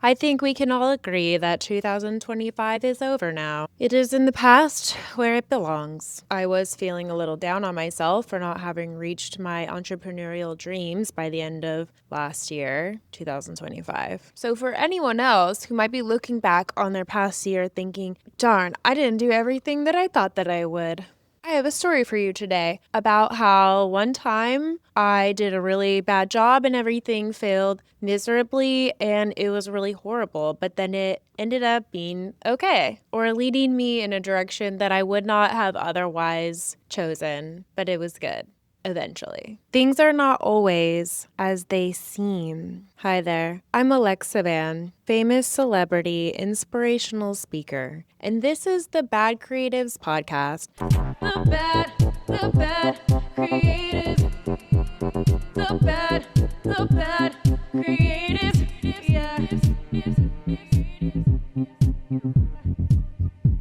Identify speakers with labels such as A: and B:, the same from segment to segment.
A: I think we can all agree that 2025 is over now. It is in the past where it belongs. I was feeling a little down on myself for not having reached my entrepreneurial dreams by the end of last year, 2025. So for anyone else who might be looking back on their past year thinking, darn, I didn't do everything that I thought that I would, I have a story for you today about how one time I did a really bad job and everything failed miserably and it was really horrible, but then it ended up being okay or leading me in a direction that I would not have otherwise chosen, but it was good. Eventually. Things are not always as they seem. Hi there. I'm Alexa Van, famous celebrity, inspirational speaker, and this is the Bad Creatives Podcast. The bad creative. The bad creative. Yeah.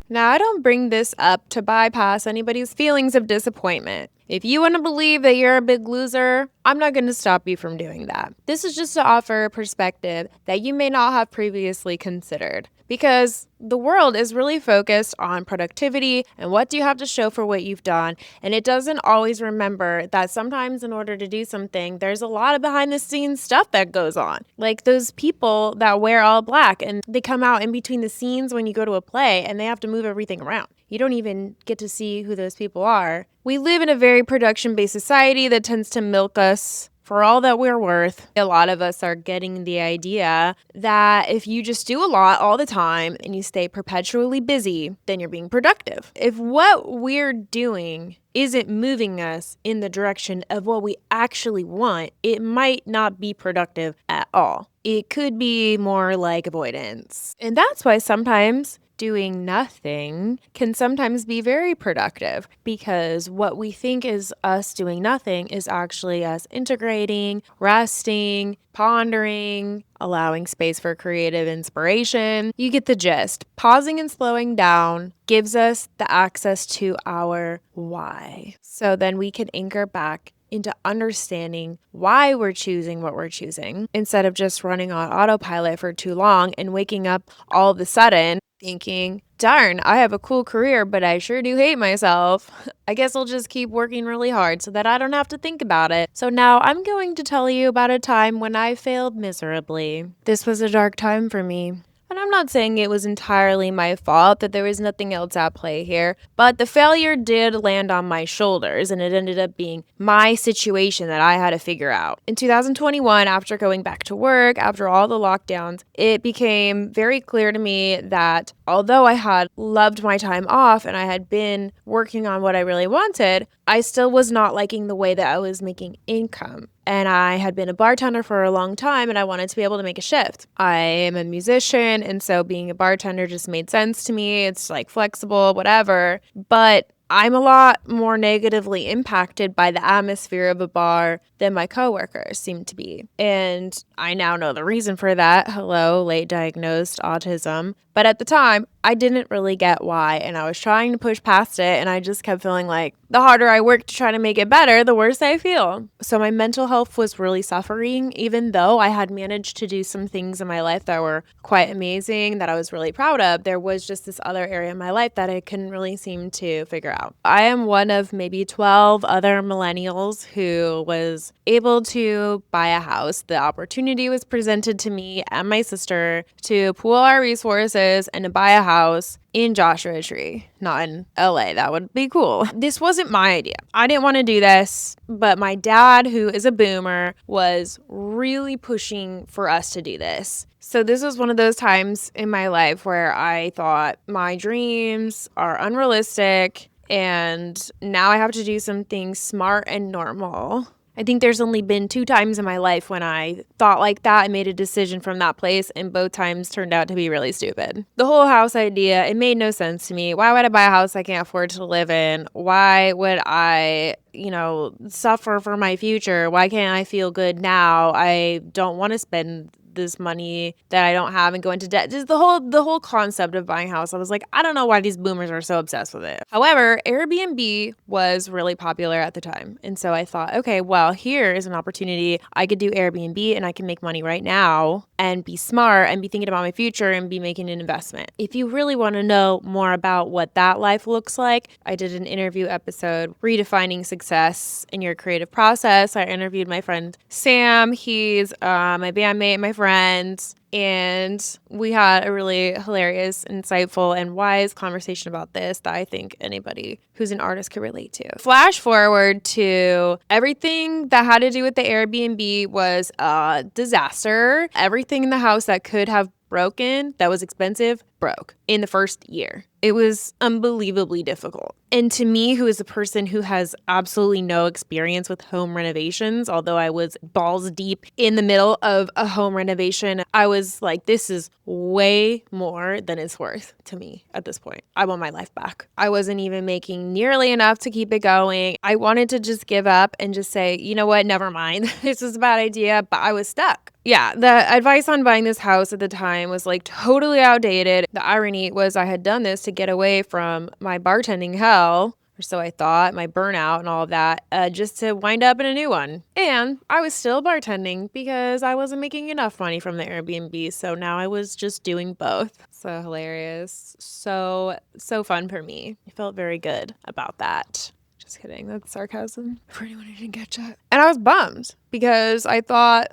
A: Now, I don't bring this up to bypass anybody's feelings of disappointment. If you want to believe that you're a big loser, I'm not going to stop you from doing that. This is just to offer a perspective that you may not have previously considered. Because the world is really focused on productivity and what do you have to show for what you've done. And it doesn't always remember that sometimes in order to do something, there's a lot of behind the scenes stuff that goes on. Like those people that wear all black and they come out in between the scenes when you go to a play and they have to move everything around. You don't even get to see who those people are. We live in a very production-based society that tends to milk us for all that we're worth. A lot of us are getting the idea that if you just do a lot all the time and you stay perpetually busy, then you're being productive. If what we're doing isn't moving us in the direction of what we actually want, it might not be productive at all. It could be more like avoidance. And that's why sometimes doing nothing can sometimes be very productive, because what we think is us doing nothing is actually us integrating, resting, pondering, allowing space for creative inspiration. You get the gist. Pausing and slowing down gives us the access to our why. So then we can anchor back into understanding why we're choosing what we're choosing instead of just running on autopilot for too long and waking up all of a sudden thinking, darn, I have a cool career, but I sure do hate myself. I guess I'll just keep working really hard so that I don't have to think about it. So now I'm going to tell you about a time when I failed miserably. This was a dark time for me. And I'm not saying it was entirely my fault, that there was nothing else at play here, but the failure did land on my shoulders and it ended up being my situation that I had to figure out. In 2021, after going back to work, after all the lockdowns, it became very clear to me that although I had loved my time off and I had been working on what I really wanted, I still was not liking the way that I was making income. And I had been a bartender for a long time and I wanted to be able to make a shift. I am a musician, and so being a bartender just made sense to me. It's like flexible, whatever. But I'm a lot more negatively impacted by the atmosphere of a bar than my coworkers seem to be. And I now know the reason for that. Hello, late diagnosed autism. But at the time, I didn't really get why, and I was trying to push past it, and I just kept feeling like the harder I work to try to make it better, the worse I feel. So my mental health was really suffering, even though I had managed to do some things in my life that were quite amazing, that I was really proud of. There was just this other area in my life that I couldn't really seem to figure out. I am one of maybe 12 other millennials who was able to buy a house. The opportunity was presented to me and my sister to pool our resources and to buy a house in Joshua Tree, not in LA. That would be cool. This wasn't my idea. I didn't want to do this, but my dad, who is a boomer, was really pushing for us to do this. So this was one of those times in my life where I thought my dreams are unrealistic and now I have to do something smart and normal. I think there's only been 2 times in my life when I thought like that and made a decision from that place, and both times turned out to be really stupid. The whole house idea, it made no sense to me. Why would I buy a house I can't afford to live in? Why would I, suffer for my future? Why can't I feel good now? I don't want to spend this money that I don't have and go into debt. Just the whole concept of buying a house. I was like, I don't know why these boomers are so obsessed with it. However, Airbnb was really popular at the time. And so I thought, okay, well, here is an opportunity. I could do Airbnb and I can make money right now and be smart and be thinking about my future and be making an investment. If you really want to know more about what that life looks like, I did an interview episode, Redefining Success in Your Creative Process. I interviewed my friend Sam. He's my bandmate, my friend. And we had a really hilarious, insightful, and wise conversation about this that I think anybody who's an artist could relate to. Flash forward to everything that had to do with the Airbnb was a disaster. Everything in the house that could have broken, that was expensive, broke in the first year. It was unbelievably difficult. And to me, who is a person who has absolutely no experience with home renovations, although I was balls deep in the middle of a home renovation, I was like, this is way more than it's worth to me at this point. I want my life back. I wasn't even making nearly enough to keep it going. I wanted to just give up and just say, you know what, never mind. This is a bad idea, but I was stuck. Yeah, the advice on buying this house at the time was like totally outdated. The irony was I had done this to get away from my bartending hell, or so I thought, my burnout and all of that, just to wind up in a new one. And I was still bartending because I wasn't making enough money from the Airbnb, so now I was just doing both. So hilarious. So fun for me. I felt very good about that. Just kidding. That's sarcasm for anyone who didn't catch that. And I was bummed because I thought,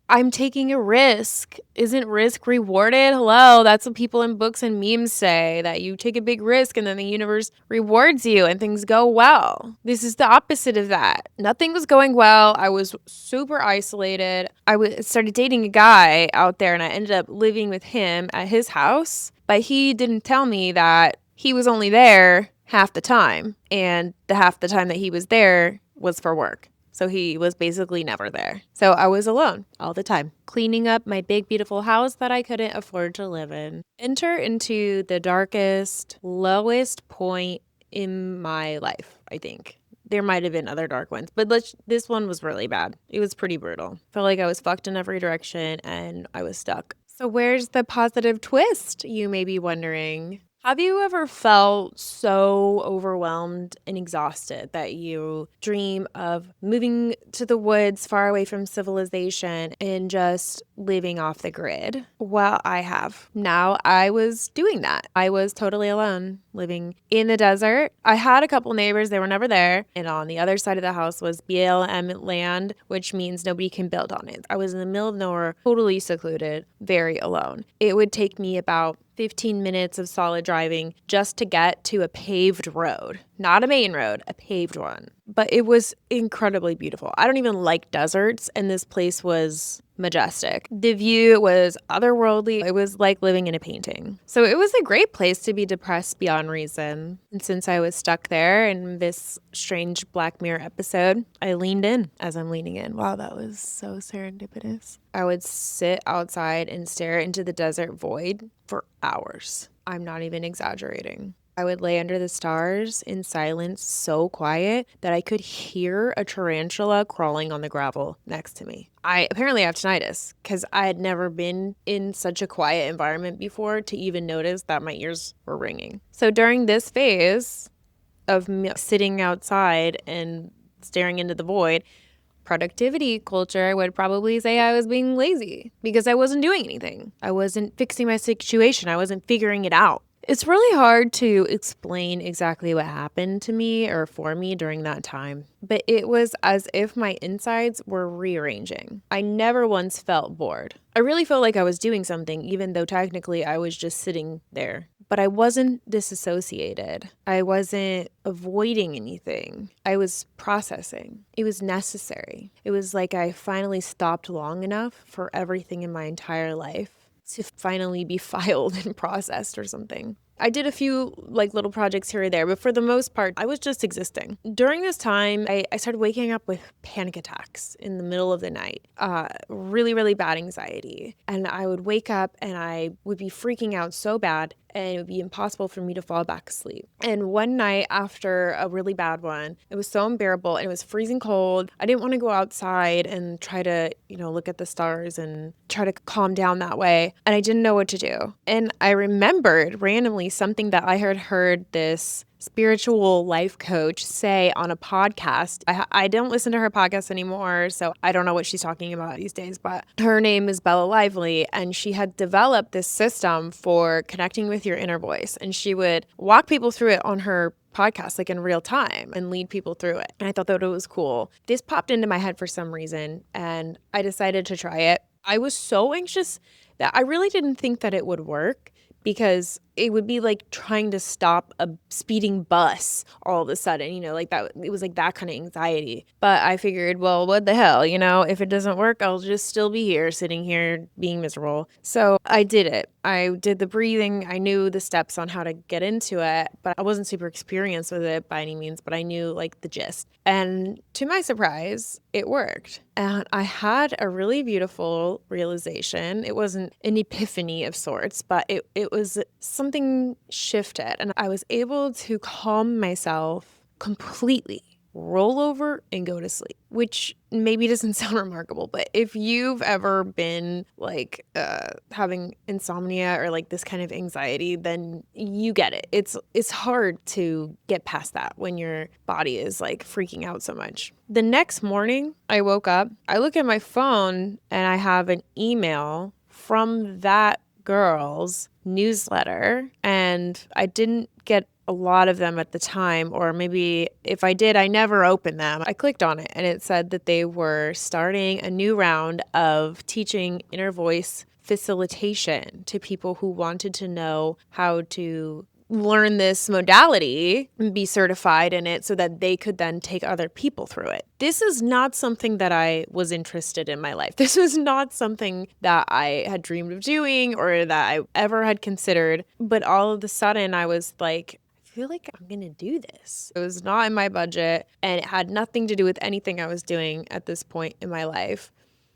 A: I'm taking a risk. Isn't risk rewarded? Hello, that's what people in books and memes say, that you take a big risk and then the universe rewards you and things go well. This is the opposite of that. Nothing was going well. I was super isolated. I started dating a guy out there and I ended up living with him at his house, but he didn't tell me that he was only there half the time, and the half the time that he was there was for work. So he was basically never there. So I was alone all the time, cleaning up my big, beautiful house that I couldn't afford to live in. Enter into the darkest, lowest point in my life, I think. There might have been other dark ones, but this one was really bad. It was pretty brutal. Felt like I was fucked in every direction and I was stuck. So where's the positive twist, you may be wondering? Have you ever felt so overwhelmed and exhausted that you dream of moving to the woods far away from civilization and just living off the grid? Well, I have. Now I was doing that. I was totally alone, living in the desert. I had a couple neighbors, they were never there. And on the other side of the house was BLM land, which means nobody can build on it. I was in the middle of nowhere, totally secluded, very alone. It would take me about 15 minutes of solid driving just to get to a paved road. Not a main road, a paved one. But it was incredibly beautiful. I don't even like deserts, and this place was majestic. The view was otherworldly. It was like living in a painting. So it was a great place to be depressed beyond reason. And since I was stuck there in this strange Black Mirror episode, I leaned in as I'm leaning in. Wow, that was so serendipitous. I would sit outside and stare into the desert void for hours. I'm not even exaggerating. I would lay under the stars in silence, so quiet that I could hear a tarantula crawling on the gravel next to me. I apparently have tinnitus because I had never been in such a quiet environment before to even notice that my ears were ringing. So during this phase of me sitting outside and staring into the void, productivity culture would probably say I was being lazy because I wasn't doing anything. I wasn't fixing my situation. I wasn't figuring it out. It's really hard to explain exactly what happened to me or for me during that time, but it was as if my insides were rearranging. I never once felt bored. I really felt like I was doing something, even though technically I was just sitting there. But I wasn't disassociated. I wasn't avoiding anything. I was processing. It was necessary. It was like I finally stopped long enough for everything in my entire life to finally be filed and processed or something. I did a few little projects here or there, but for the most part, I was just existing. During this time, I started waking up with panic attacks in the middle of the night, really, really bad anxiety. And I would wake up and I would be freaking out so bad. and it would be impossible for me to fall back asleep. And one night after a really bad one, it was so unbearable and it was freezing cold. I didn't want to go outside and try to, look at the stars and try to calm down that way. And I didn't know what to do. And I remembered randomly something that I had heard this spiritual life coach say on a podcast. I don't listen to her podcast anymore, so I don't know what she's talking about these days, but her name is Bella Lively, and she had developed this system for connecting with your inner voice, and she would walk people through it on her podcast, like in real time, and lead people through it. And I thought that it was cool. This popped into my head for some reason, and I decided to try it. I was so anxious that I really didn't think that it would work, because it would be like trying to stop a speeding bus all of a sudden, like that. It was like that kind of anxiety. But I figured, well, what the hell, if it doesn't work, I'll just still be here, sitting here being miserable. So I did it. I did the breathing. I knew the steps on how to get into it, but I wasn't super experienced with it by any means, but I knew like the gist. And to my surprise, it worked. And I had a really beautiful realization. It wasn't an epiphany of sorts, but it was something shifted, and I was able to calm myself completely, roll over and go to sleep, which maybe doesn't sound remarkable, but if you've ever been like having insomnia or like this kind of anxiety, then you get it. It's hard to get past that when your body is like freaking out so much. The next morning I woke up, I look at my phone, and I have an email from that girl's newsletter, and I didn't get a lot of them at the time, or maybe if I did, I never opened them. I clicked on it, and it said that they were starting a new round of teaching inner voice facilitation to people who wanted to know how to learn this modality and be certified in it so that they could then take other people through it. This is not something that I was interested in my life. This was not something that I had dreamed of doing or that I ever had considered. But all of a sudden I was like, I feel like I'm going to do this. It was not in my budget, and it had nothing to do with anything I was doing at this point in my life.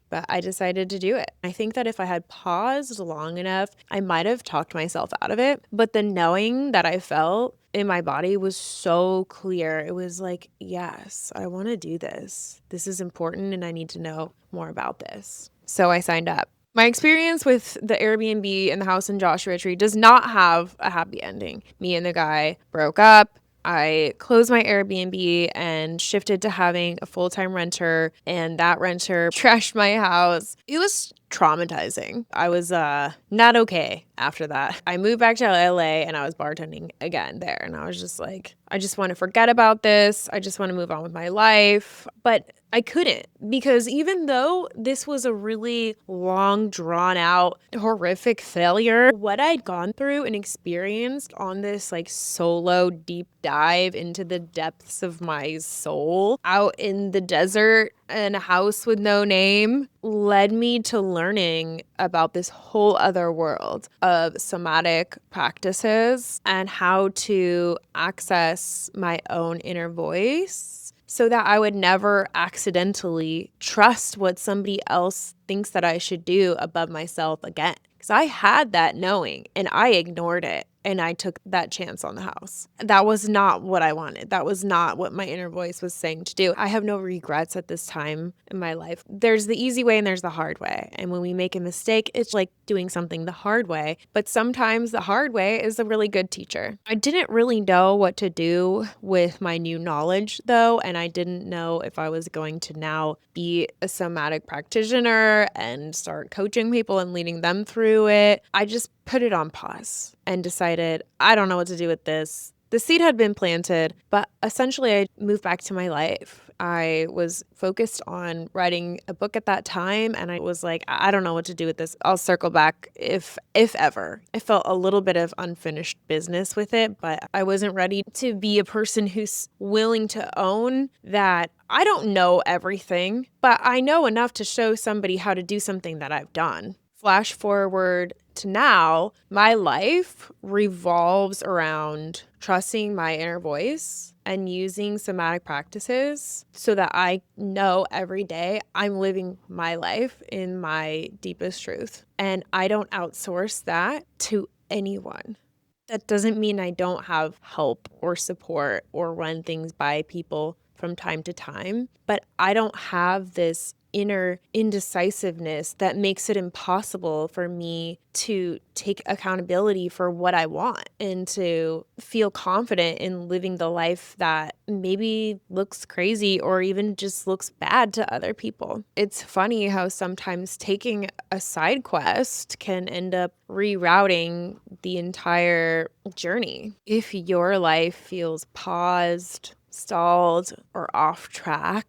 A: But I decided to do it. I think that if I had paused long enough, I might have talked myself out of it. But the knowing that I felt in my body was so clear. It was like, yes, I want to do this. This is important, and I need to know more about this. So I signed up. My experience with the Airbnb and the house in Joshua Tree does not have a happy ending. Me and the guy broke up. I closed my Airbnb and shifted to having a full-time renter, and that renter trashed my house. It was traumatizing. I was not okay after that. I moved back to LA, and I was bartending again there, and I was just like, I just want to forget about this. I just want to move on with my life. But I couldn't, because even though this was a really long, drawn out, horrific failure, what I'd gone through and experienced on this like solo deep dive into the depths of my soul out in the desert in a house with no name led me to learning about this whole other world of somatic practices and how to access my own inner voice so that I would never accidentally trust what somebody else thinks that I should do above myself again. Because I had that knowing and I ignored it. And I took that chance on the house. That was not what I wanted. That was not what my inner voice was saying to do. I have no regrets at this time in my life. There's the easy way and there's the hard way. And when we make a mistake, it's like doing something the hard way. But sometimes the hard way is a really good teacher. I didn't really know what to do with my new knowledge, though. And I didn't know if I was going to now be a somatic practitioner and start coaching people and leading them through it. I just put it on pause and decided, I don't know what to do with this. The seed had been planted, but essentially I moved back to my life. I was focused on writing a book at that time, and I was like, I don't know what to do with this. I'll circle back if ever. I felt a little bit of unfinished business with it, but I wasn't ready to be a person who's willing to own that I don't know everything, but I know enough to show somebody how to do something that I've done. Flash forward to now, my life revolves around trusting my inner voice and using somatic practices so that I know every day I'm living my life in my deepest truth. And I don't outsource that to anyone. That doesn't mean I don't have help or support or run things by people from time to time, but I don't have this inner indecisiveness that makes it impossible for me to take accountability for what I want and to feel confident in living the life that maybe looks crazy or even just looks bad to other people. It's funny how sometimes taking a side quest can end up rerouting the entire journey. If your life feels paused, stalled, or off track,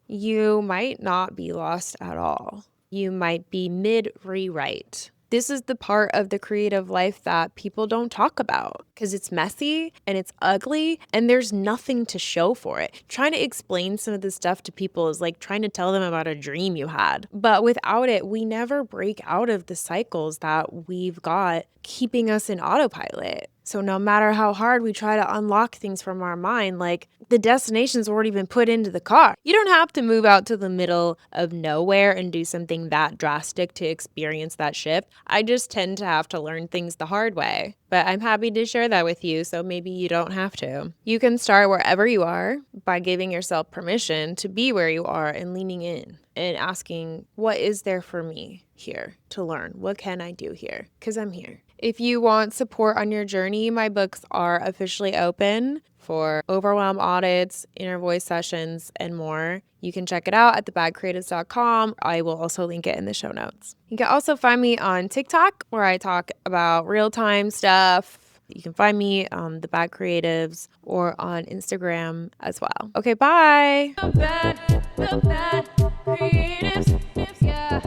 A: you might not be lost at all. You might be mid-rewrite. This is the part of the creative life that people don't talk about because it's messy and it's ugly and there's nothing to show for it. Trying to explain some of this stuff to people is like trying to tell them about a dream you had. But without it, we never break out of the cycles that we've got keeping us in autopilot. So no matter how hard we try to unlock things from our mind, like the destination's already been put into the car. You don't have to move out to the middle of nowhere and do something that drastic to experience that shift. I just tend to have to learn things the hard way. But I'm happy to share that with you, so maybe you don't have to. You can start wherever you are by giving yourself permission to be where you are and leaning in and asking, what is there for me here to learn? What can I do here? Because I'm here. If you want support on your journey, my books are officially open for overwhelm audits, inner voice sessions, and more. You can check it out at thebadcreatives.com. I will also link it in the show notes. You can also find me on TikTok, where I talk about real-time stuff. You can find me on The Bad Creatives or on Instagram as well. Okay, bye. The bad creatives, yeah.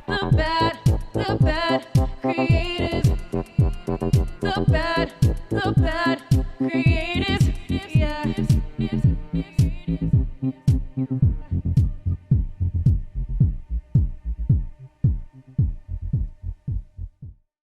A: The bad creative, the bad